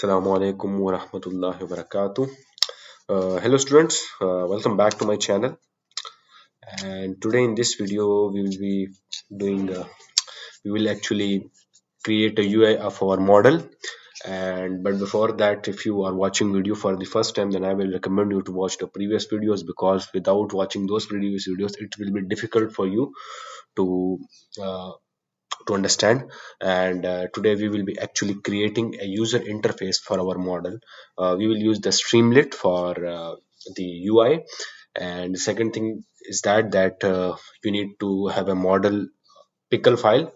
Assalamu alaikum wa rahmatullahi wa barakatuh. Hello students, welcome back to my channel. And today in this video we will be doing we will actually create a UI of our model. And but before that, if you are watching video for the first time, then I will recommend you to watch the previous videos, because without watching those previous videos it will be difficult for you to uh, understand. And today we will be actually creating a user interface for our model. We will use the Streamlit for the UI. And the second thing is that you need to have a model pickle file,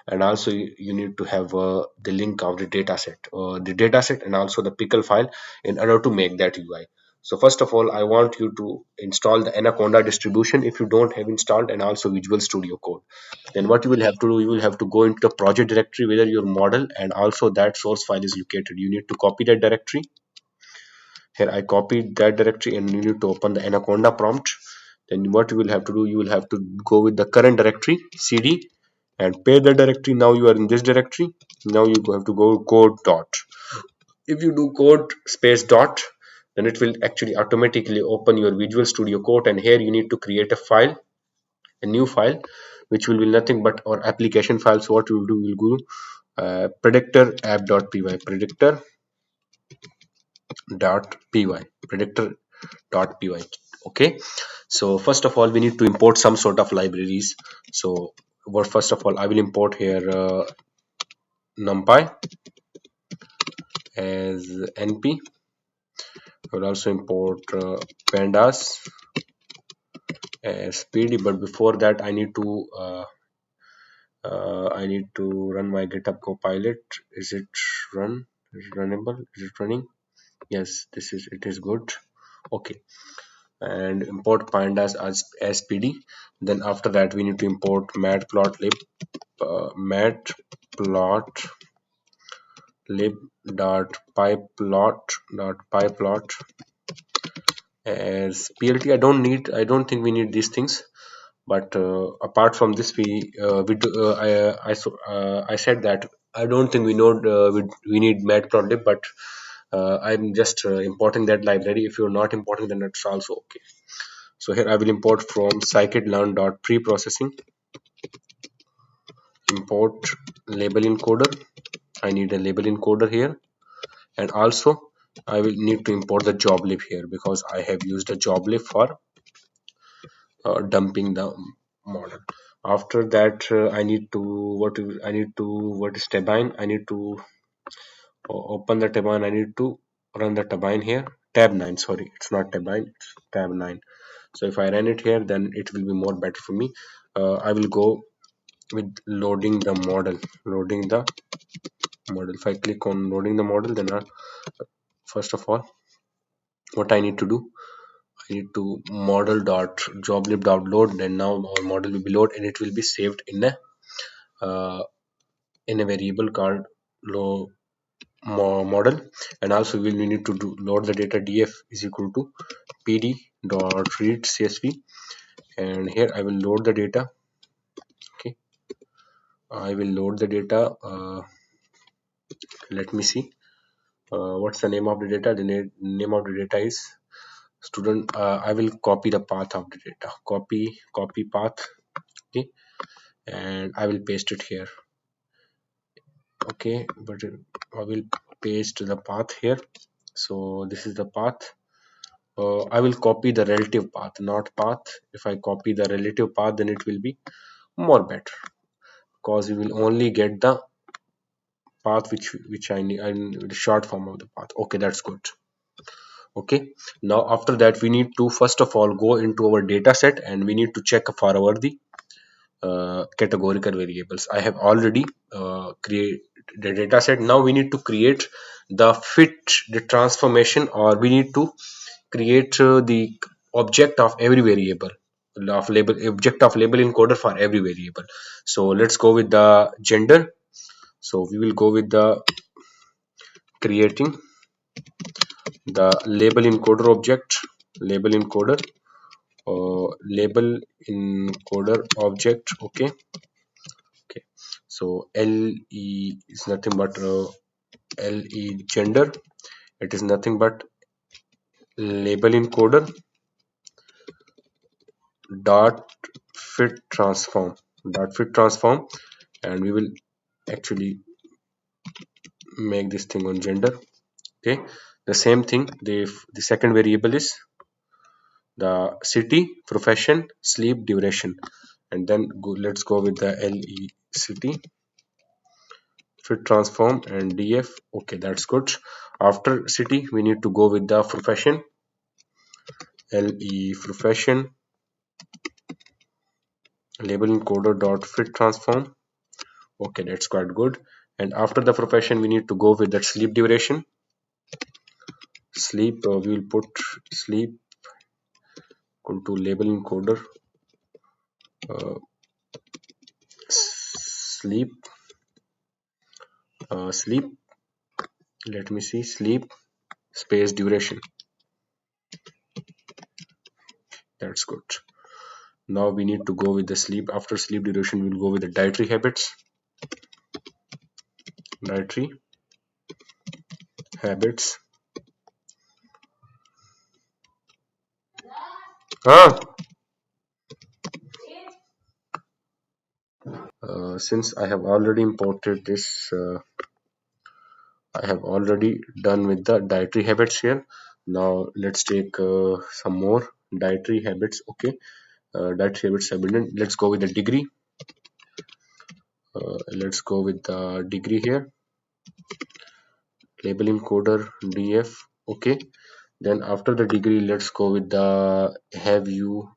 and also you need to have the link of the dataset and also the pickle file in order to make that UI. So first of all, I want you to install the Anaconda distribution if you don't have installed, and also Visual Studio Code. Then what you will have to do, you will have to go into the project directory where your model and also that source file is located. You need to copy that directory. Here I copied that directory, and you need to open the Anaconda prompt. Then what you will have to do, you will have to go with the current directory cd and pair the directory. Now you are in this directory. Now you have to go code dot. If you do code space dot, then it will actually automatically open your Visual Studio Code, and here you need to create a new file, which will be nothing but our application file. So what we will do, we will go predictor app.py, predictor.py. Okay, so first of all we need to import some sort of libraries. So what first of all I will import here numpy as np. I will also import pandas as pd, but before that I need to run my GitHub Copilot. Is it run? Is it runnable? Is it running? Yes, it is good. Okay, and import pandas as pd. Then after that we need to import matplotlib matplotlib.pyplot as plt. I don't think we need these things. But apart from this, I said that I don't think we need matplotlib, but I'm just importing that library. If you're not importing, then it's also okay. So here I will import from scikit-learn.preprocessing, import label encoder. I need a label encoder here, and also I will need to import the joblib here, because I have used a joblib for dumping the model. After that, I need to what is turbine. I need to open the turbine. I need to run the turbine here. Tab 9, sorry, it's not turbine, it's tab 9. So if I run it here, then it will be more better for me. I will go with loading the model. If I click on loading the model, then first of all what I need to do, I need to model dot joblib dot load. Then now our model will be load, and it will be saved uh, in a variable called low model. And also we will need to load the data. Df is equal to pd dot read csv, and here I will load the data. Okay, I will load the data. Let me see what's the name of the data. The name of the data is student. I will copy the path of the data. Copy path. Okay, and I will paste it here. Okay, but I will paste the path here. So this is the path. I will copy the relative path, not path. If I copy the relative path, then it will be more better, because we will only get the path which I need, the short form of the path. Okay, that's good. Okay, now after that we need to first of all go into our data set, and we need to check for our the categorical variables. I have already created the data set. Now we need to create the transformation, or we need to create the object of every variable of label object of label encoder for every variable. So let's go with the gender. So we will go with the creating the label encoder object, label encoder label encoder object. Okay, so le is nothing but le gender. It is nothing but label encoder dot fit transform, and we will actually make this thing on gender. Okay, the same thing. The second variable is the city, profession, sleep, duration, and then let's go with the le city fit transform and df. Okay, that's good. After city we need to go with the profession, le profession label encoder dot fit transform. Okay, that's quite good. And after the profession we need to go with that sleep duration. Sleep, we will put sleep equal to label encoder uh, sleep sleep, let me see, sleep space duration. That's good. Now we need to go with the sleep. After sleep duration we'll go with the dietary habits. Dietary habits. ah since I have already imported this, I have already done with the dietary habits here. Now let's take some more dietary habits. Okay, dietary habits have been done. Let's go with the degree. Let's go with the degree here. Label encoder df. Okay, then after the degree let's go with the have you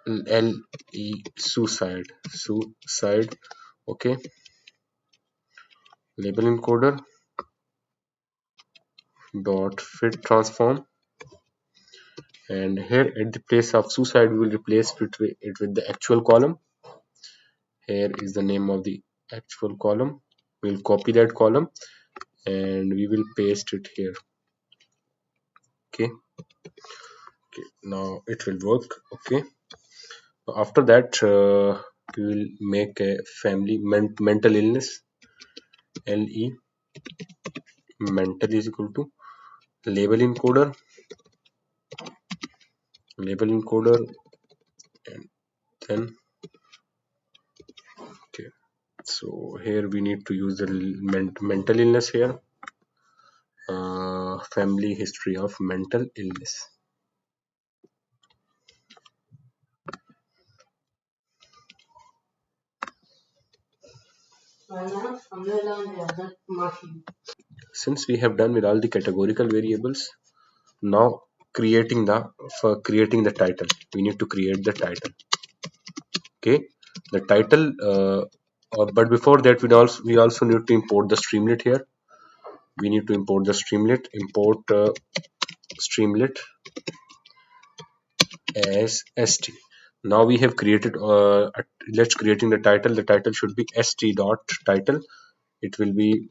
le suicide. Okay, label encoder dot fit transform, and here at the place of suicide we will replace it with the actual column. Here is the name of the actual column. We'll copy that column and we will paste it here. Okay, now it will work. Okay, after that we will make a family mental illness. Le mental is equal to label encoder and then okay, so here we need to use the mental illness here, family history of mental illness. Since we have done with all the categorical variables, now creating the title, we need to create the title. Okay, the title, but before that we also need to import the streamlit here. We need to import the streamlit. Import streamlit as st. Now we have created let's creating the title. The title should be st dot title. It will be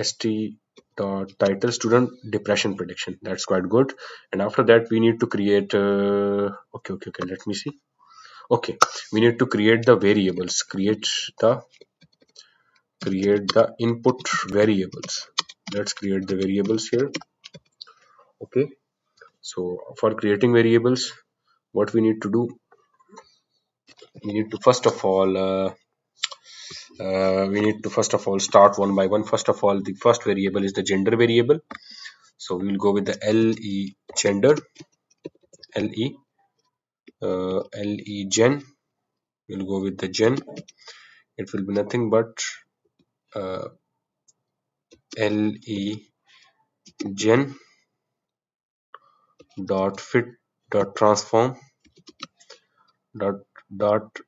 st dot title student depression prediction. That's quite good. And after that we need to create okay, let me see. Okay, we need to create the variables. Create the input variables. Let's create the variables here. Okay, so for creating variables, what we need to do, we need to first of all start one by one. First of all, the first variable is the gender variable, so we will go with the le gender. Le gen. We'll go with the gen. It will be nothing but uh, le gen dot fit dot transform dot dot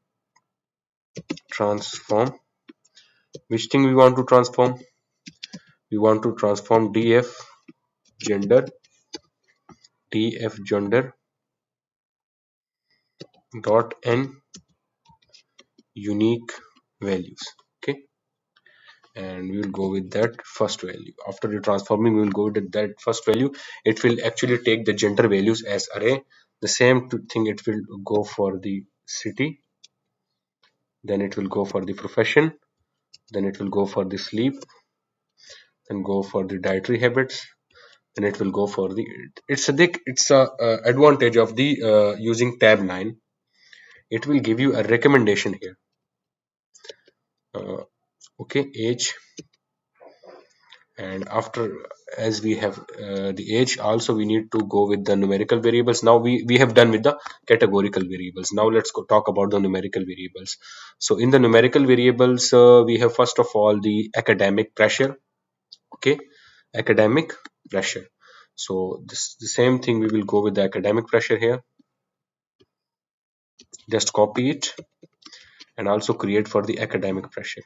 transform. Which thing we want to transform? We want to transform gender df gender dot n unique values. Okay, and we will go with that first value. After the transforming, we will go with that first value. It will actually take the gender values as array. The same thing it will go for the city, then it will go for the profession, then it will go for the sleep, then go for the dietary habits, and it will go for the it's a advantage of the using tab 9. It will give you a recommendation here. uh, okay, age, and after, as we have the age, also we need to go with the numerical variables. Now we have done with the categorical variables. Now let's go talk about the numerical variables. So in the numerical variables, we have first of all the academic pressure. Okay, academic pressure. So this the same thing, we will go with the academic pressure here. Just copy it and also create for the academic pressure.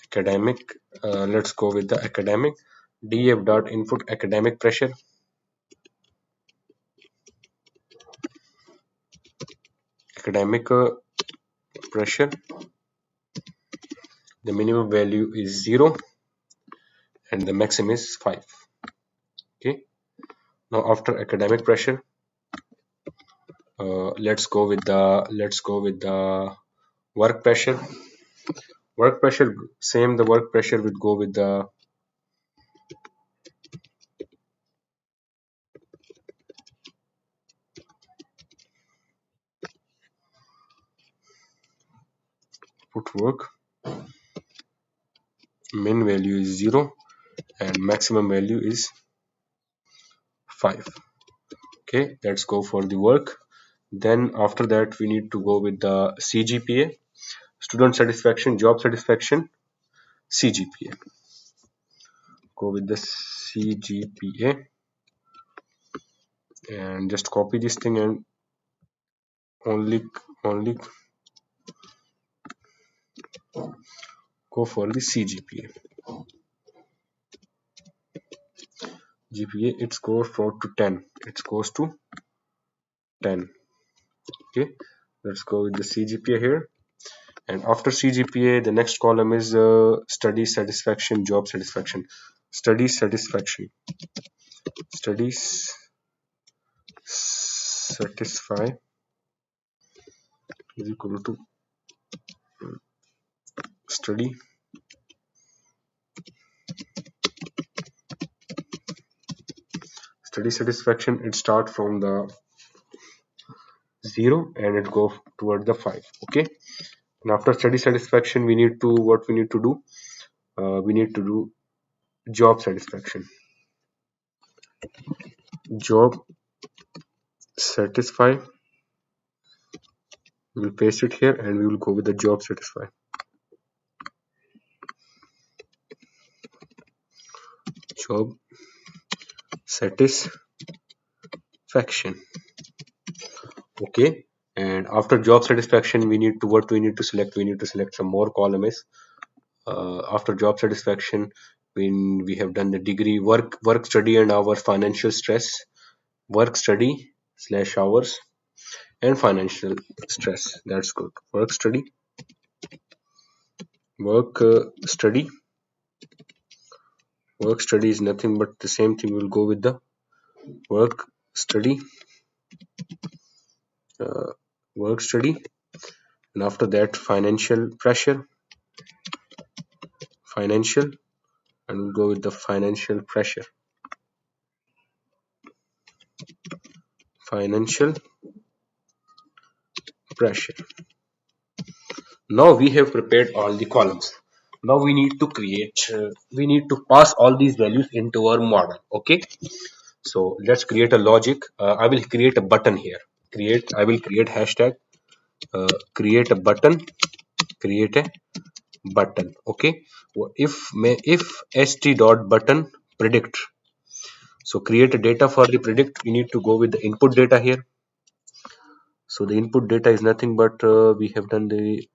Academic, let's go with the academic. Df dot input academic pressure. Academic pressure, the minimum value is 0 and the maximum is 5. Okay, now after academic pressure, let's go with the work pressure. Work pressure, same, the work pressure would go with the footwork. Min value is 0 and maximum value is 5. Okay, let's go for the work. Then after that we need to go with the CGPA, student satisfaction, job satisfaction, CGPA. Go with the CGPA and just copy this thing and only go for the CGPA. GPA, it scores to 10. It scores to 10. Okay, let's go with the CGPA here. And after CGPA, the next column is study satisfaction, job satisfaction. Study satisfaction. Studies satisfy is equal to study satisfaction. It starts from the 0 and it goes toward the 5. Okay, and after study satisfaction, we need to do, we need to do job satisfaction. Job satisfy, we will paste it here and we will go with the job satisfy. Job satisfaction. Okay, and after job satisfaction, we need to select, we need to select some more columns. After job satisfaction, when we have done the degree, work study and hours, financial stress, work study slash hours, and financial stress. That's good. Work study, work study. Work study is nothing but the same thing. We'll go with the work study, uh, work study, and after that financial pressure, financial, and we'll go with the financial pressure, financial pressure. Now we have prepared all the columns. Now we need to we need to pass all these values into our model. Okay, so let's create a logic. I will create a button here. I will create hashtag, create a button, create a button. Okay, if st dot button predict. So create a data for the predict. We need to go with the input data here. So the input data is nothing but we have done the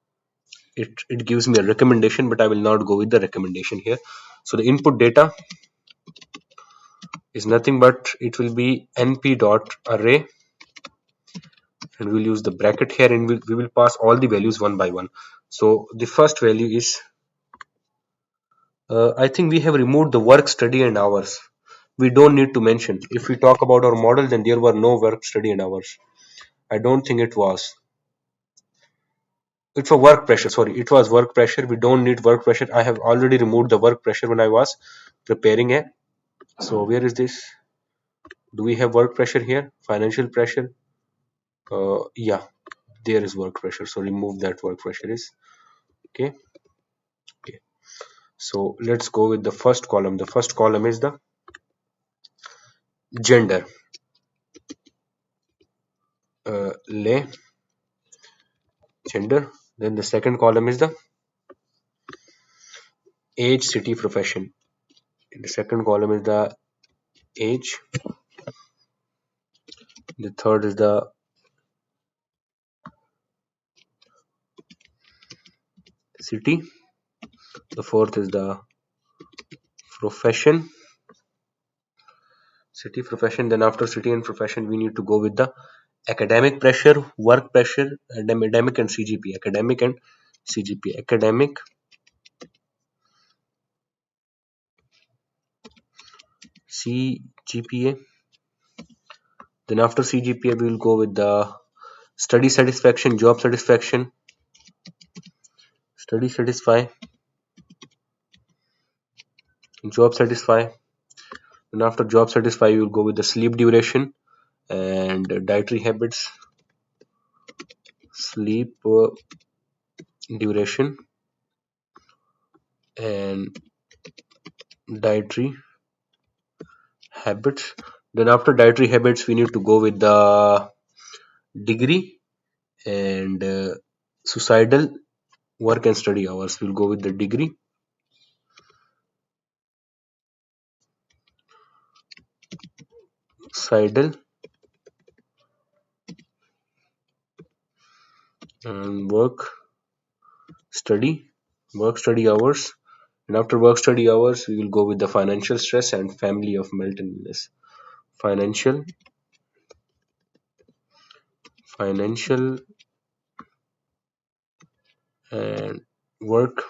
it gives me a recommendation, but I will not go with the recommendation here. So the input data is nothing but it will be np dot array, and we will use the bracket here, and we will pass all the values one by one. So the first value is I think we have removed the work study and hours. We don't need to mention. If we talk about our model, then there were no work study and hours. I don't think it was. it's for work pressure. Sorry, it was work pressure. We don't need work pressure. I have already removed the work pressure when I was preparing it. So where is this? Do we have work pressure here? Financial pressure? Yeah, there is work pressure. So remove that work pressure is okay. Okay. So let's go with the first column. The first column is the gender. Lay gender. Then the second column is the age, city, profession. The second column is the age. The third is the city. The fourth is the profession. City, profession. Then after city and profession, we need to go with the academic pressure, work pressure, academic and CGP. Academic and CGP. Academic, CGPA. Then after CGPA, we will go with the study satisfaction, job satisfaction, study satisfy, job satisfy. And after job satisfy, you will go with the sleep duration and dietary habits, sleep duration and dietary habits. Then after dietary habits, we need to go with the degree and suicidal work and study hours. We'll go with the degree, suicidal and study, work study hours. And after work study hours, we will go with the financial stress and family of mental illness. Financial, financial and work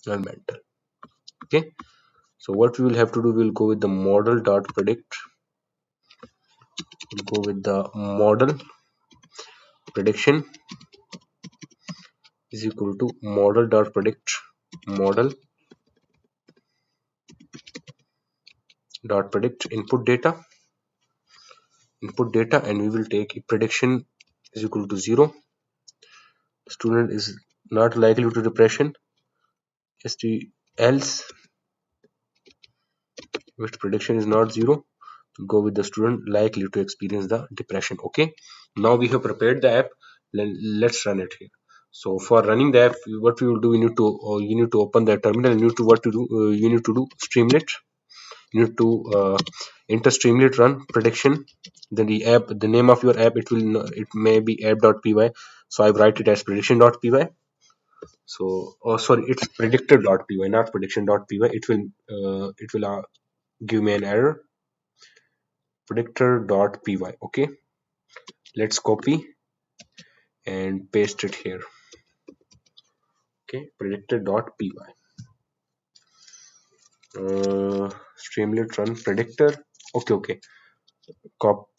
and mental. Okay. So what we will have to do, we'll go with the model dot predict. We'll go with the model prediction is equal to model dot predict model dot predict input data, and we will take if prediction is equal to 0, student is not likely to depression, else if prediction is not 0, go with the student likely to experience the depression. Okay, now we have prepared the app. Let's run it here. So for running the app, what we will do, you need to open the terminal. You need to what to do, you need to do streamlit. You need to enter streamlit run prediction. Then the name of your app, it may be app.py. So I write it as prediction.py. So, oh sorry, it's predictor.py, not prediction.py. It will give me an error. Predictor.py. Okay, let's copy and paste it here. Okay, predictor.py. Streamlit run predictor. Okay. Cop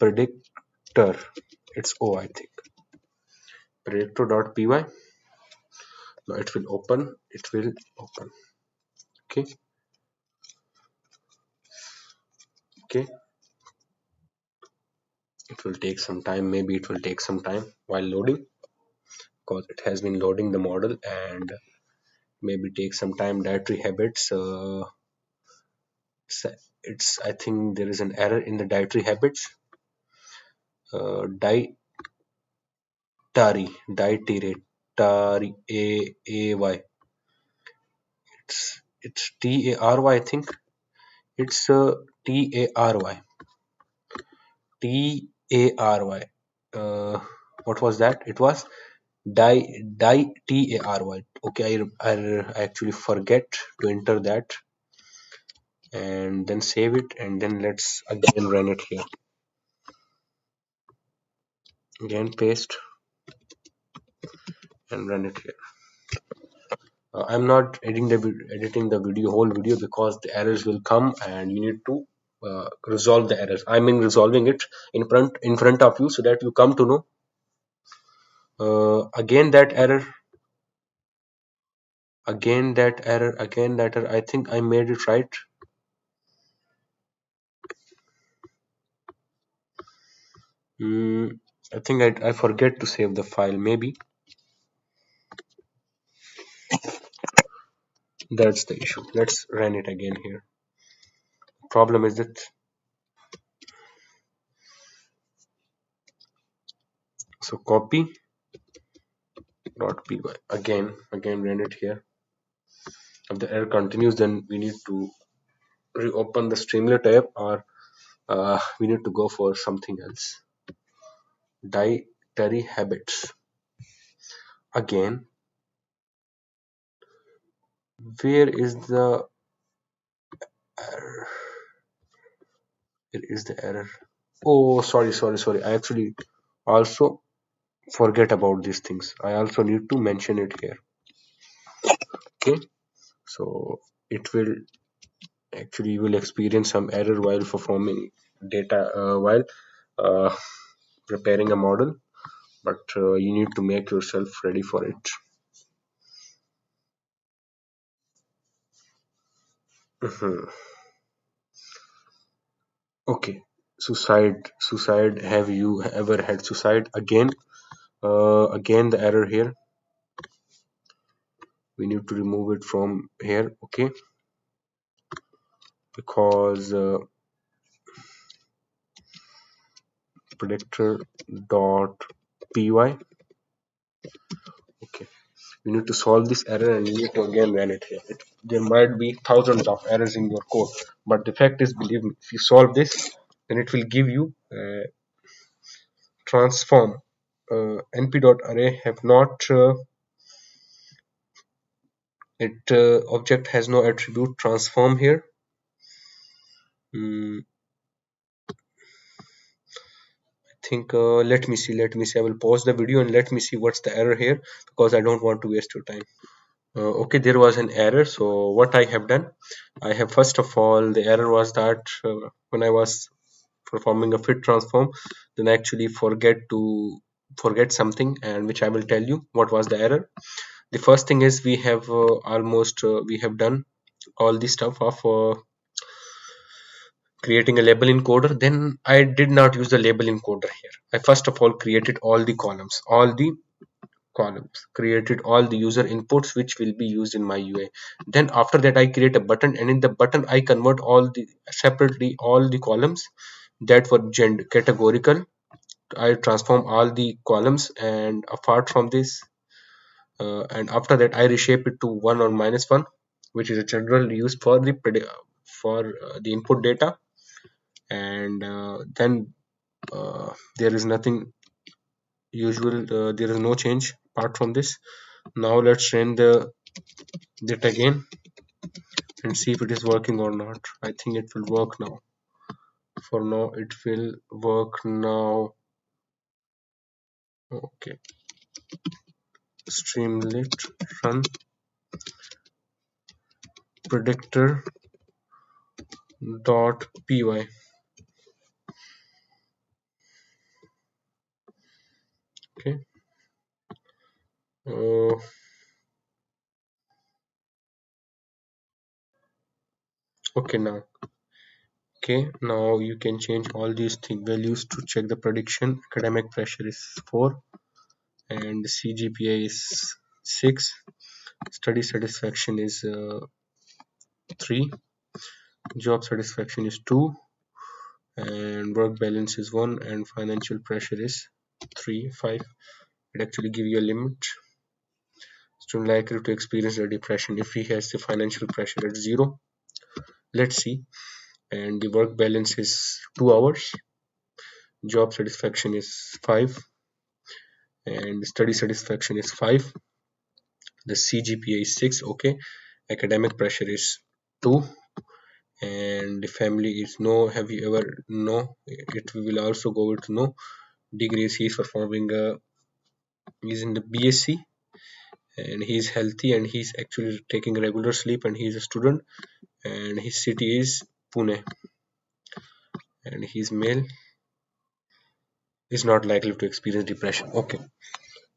predictor. It's O, I think. Predictor.py. Now it will open. Okay. Okay. It will take some time. Maybe it will take some time while loading, because it has been loading the model, and maybe take some time. Dietary habits. It's I think there is an error in the dietary habits. Dietary A Y. It's TARY. I think it's TARY. TARY. What was that? It was TARY. Okay, I actually forget to enter that, and then save it, and then let's again run it here. Again paste and run it here. I'm not editing the whole video, because the errors will come and you need to resolve the error. I mean resolving it in front of you, so that you come to know. Again that error, again that error. I think I made it right. Mm, I think I forget to save the file. Maybe that's the issue. Let's run it again here. Problem is that, so copy dot py, again run it here. If the error continues, then we need to reopen the Streamlit tab, or we need to go for something else. Dietary habits. Again, where is the error? Where is the error? Oh, sorry. I actually also forget about these things. I also need to mention it here. Okay, so it will actually, you will experience some error while performing data, while uh, preparing a model, but you need to make yourself ready for it. Mhm. Okay, suicide. Have you ever had suicide? Again the error here. We need to remove it from here. Okay, because predictor dot py. Okay, we need to solve this error, and you need to again run it here. There might be thousands of errors in your code, but the fact is, believe me, if you solve this, then it will give you transform np.array have not it object has no attribute transform here. Hmm, I think let me see, I will pause the video and let me see what's the error here, because I don't want to waste your time. Okay, there was an error. So what I have done, I have, first of all, the error was that when I was performing a fit transform, then I actually forget something, and which I will tell you what was the error. The first thing is, we have we have done all the stuff of creating a label encoder. Then I did not use the label encoder here. I first of all created all the columns, created all the user inputs which will be used in my UI. Then after that, I create a button, and in the button I convert all the columns that were categorical. I transform all the columns, and apart from this, and after that, I reshape it to 1 or -1, which is a general used for the input data. And then there is nothing usual. There is no change apart from this. Now let's run the it again and see if it is working or not. I think it will work now. For now, it will work now. Okay, streamlit run predictor dot py. Okay. uh, okay, now you can change all these values to check the prediction. Academic pressure is 4, and CGPA is 6. Study satisfaction is 3. Job satisfaction is 2, and work balance is 1, and financial pressure is 3 5. It actually give you a limit. Student likely to experience a depression if he has the financial pressure at 0. Let's see. And the work balance is 2 hours. Job satisfaction is 5, and study satisfaction is 5. The CGPA is 6. Okay, academic pressure is 2, and the family is no. Have you ever? No, it will also go with no. Degrees, he's performing he's in the BSc, and he's healthy, and he's actually taking regular sleep, and he's a student, and his city is Pune. and he's male, is not likely to experience depression. Okay,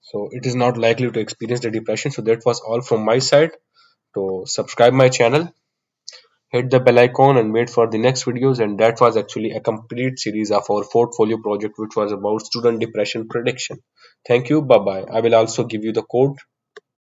so it is not likely to experience the depression. So that was all from my side. To subscribe my channel, hit the bell icon and wait for the next videos. And that was actually a complete series of our portfolio project, which was about student depression prediction. Thank you. Bye bye. I will also give you the code